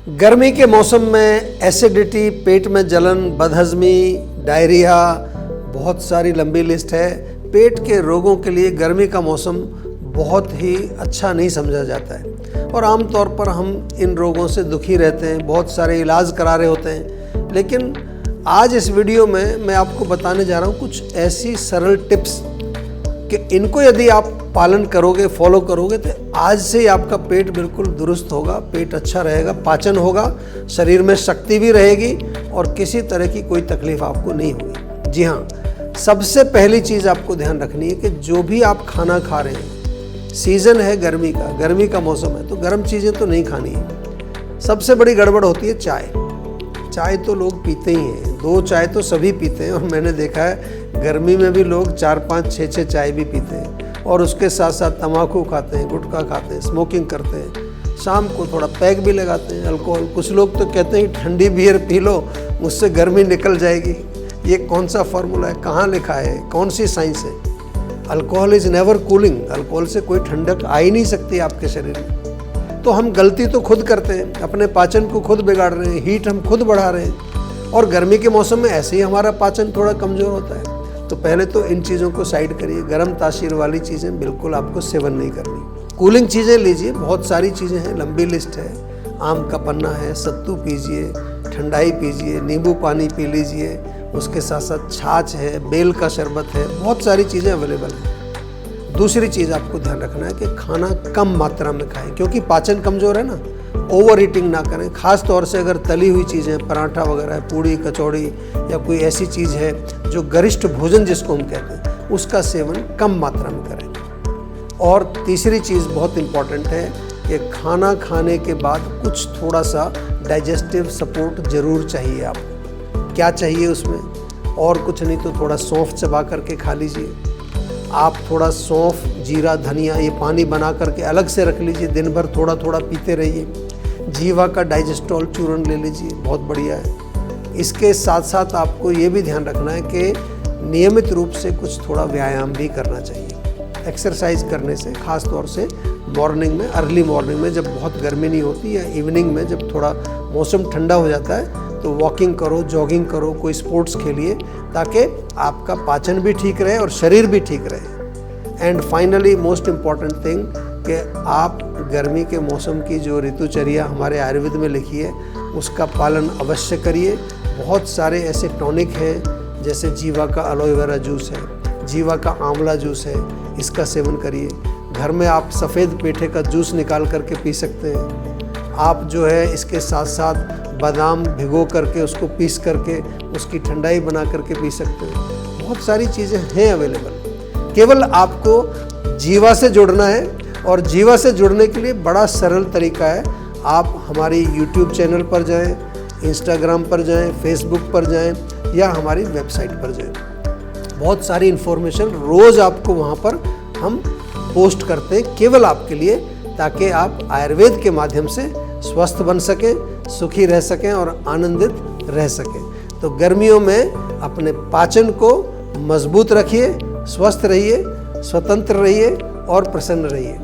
गर्मी के मौसम में एसिडिटी, पेट में जलन, बदहजमी, डायरिया, बहुत सारी लंबी लिस्ट है। पेट के रोगों के लिए गर्मी का मौसम बहुत ही अच्छा नहीं समझा जाता है और आम तौर पर हम इन रोगों से दुखी रहते हैं, बहुत सारे इलाज करा रहे होते हैं। लेकिन आज इस वीडियो में मैं आपको बताने जा रहा हूँ कुछ ऐसी सरल टिप्स कि इनको यदि आप पालन करोगे, फॉलो करोगे तो आज से ही आपका पेट बिल्कुल दुरुस्त होगा, पेट अच्छा रहेगा, पाचन होगा, शरीर में शक्ति भी रहेगी और किसी तरह की कोई तकलीफ आपको नहीं होगी। जी हाँ, सबसे पहली चीज़ आपको ध्यान रखनी है कि जो भी आप खाना खा रहे हैं, सीज़न है गर्मी का मौसम है तो गर्म चीज़ें तो नहीं खानी है। सबसे बड़ी गड़बड़ होती है चाय तो लोग पीते ही हैं, 2 चाय तो सभी पीते हैं और मैंने देखा है गर्मी में भी लोग 4, 5, 6 चाय भी पीते हैं और उसके साथ साथ तम्बाकू खाते हैं, गुटखा खाते हैं, स्मोकिंग करते हैं, शाम को थोड़ा पैक भी लगाते हैं अल्कोहल। कुछ लोग तो कहते हैं ठंडी बियर पी लो, मुझसे गर्मी निकल जाएगी। ये कौन सा फार्मूला है, कहाँ लिखा है, कौन सी साइंस है? Alcohol is never cooling. Alcohol से कोई ठंडक आ ही नहीं सकती आपके शरीर में। तो हम गलती तो खुद करते हैं, अपने पाचन को खुद बिगाड़ रहे हैं, हीट हम खुद बढ़ा रहे हैं और गर्मी के मौसम में ऐसे ही हमारा पाचन थोड़ा कमज़ोर होता है। तो पहले तो इन चीज़ों को साइड करिए। गर्म तासीर वाली चीज़ें बिल्कुल आपको सेवन नहीं करनी। कूलिंग चीज़ें लीजिए, बहुत सारी चीज़ें हैं, लंबी लिस्ट है। आम का पन्ना है, सत्तू पीजिए, ठंडाई पीजिए, नींबू पानी पी लीजिए, उसके साथ साथ छाछ है, बेल का शरबत है, बहुत सारी चीज़ें अवेलेबल हैं। दूसरी चीज़ आपको ध्यान रखना है कि खाना कम मात्रा में खाएं क्योंकि पाचन कमज़ोर है ना। ओवर ईटिंग ना करें, ख़ास तौर से अगर तली हुई चीज़ें, पराठा वगैरह, पूड़ी कचौड़ी या कोई ऐसी चीज़ है जो गरिष्ठ भोजन जिसको हम कहते हैं, उसका सेवन कम मात्रा में करें। और तीसरी चीज़ बहुत इम्पॉर्टेंट है कि खाना खाने के बाद कुछ थोड़ा सा डाइजेस्टिव सपोर्ट ज़रूर चाहिए आपको। क्या चाहिए उसमें? और कुछ नहीं तो थोड़ा सौंफ चबा करके खा लीजिए। आप थोड़ा सौंफ, जीरा, धनिया ये पानी बना करके अलग से रख लीजिए, दिन भर थोड़ा थोड़ा पीते रहिए। जीवा का डाइजेस्टोल चूर्ण ले लीजिए, बहुत बढ़िया है। इसके साथ साथ आपको ये भी ध्यान रखना है कि नियमित रूप से कुछ थोड़ा व्यायाम भी करना चाहिए। एक्सरसाइज करने से, ख़ास तौर से मॉर्निंग में, अर्ली मॉर्निंग में जब बहुत गर्मी नहीं होती, या इवनिंग में जब थोड़ा मौसम ठंडा हो जाता है तो वॉकिंग करो, जॉगिंग करो, कोई स्पोर्ट्स खेलिए ताकि आपका पाचन भी ठीक रहे और शरीर भी ठीक रहे। And finally most important thing कि आप गर्मी के मौसम की जो ऋतुचर्या हमारे आयुर्वेद में लिखी है उसका पालन अवश्य करिए। बहुत सारे ऐसे टॉनिक हैं, जैसे जीवा का एलोवेरा जूस है, जीवा का आंवला जूस है, इसका सेवन करिए। घर में आप सफ़ेद पेठे का जूस निकाल करके पी सकते हैं। आप जो है इसके साथ साथ बादाम भिगो करके उसको पीस करके उसकी ठंडाई बना करके पी सकते हैं। बहुत सारी चीज़ें हैं अवेलेबल, केवल आपको जीवा से जुड़ना है। और जीवा से जुड़ने के लिए बड़ा सरल तरीका है, आप हमारी यूट्यूब चैनल पर जाएं, इंस्टाग्राम पर जाएं, फेसबुक पर जाएं या हमारी वेबसाइट पर जाएं। बहुत सारी इन्फॉर्मेशन रोज़ आपको वहाँ पर हम पोस्ट करते हैं केवल आपके लिए, ताकि आप आयुर्वेद के माध्यम से स्वस्थ बन सकें, सुखी रह सकें और आनंदित रह सकें। तो गर्मियों में अपने पाचन को मजबूत रखिए, स्वस्थ रहिए, स्वतंत्र रहिए और प्रसन्न रहिए।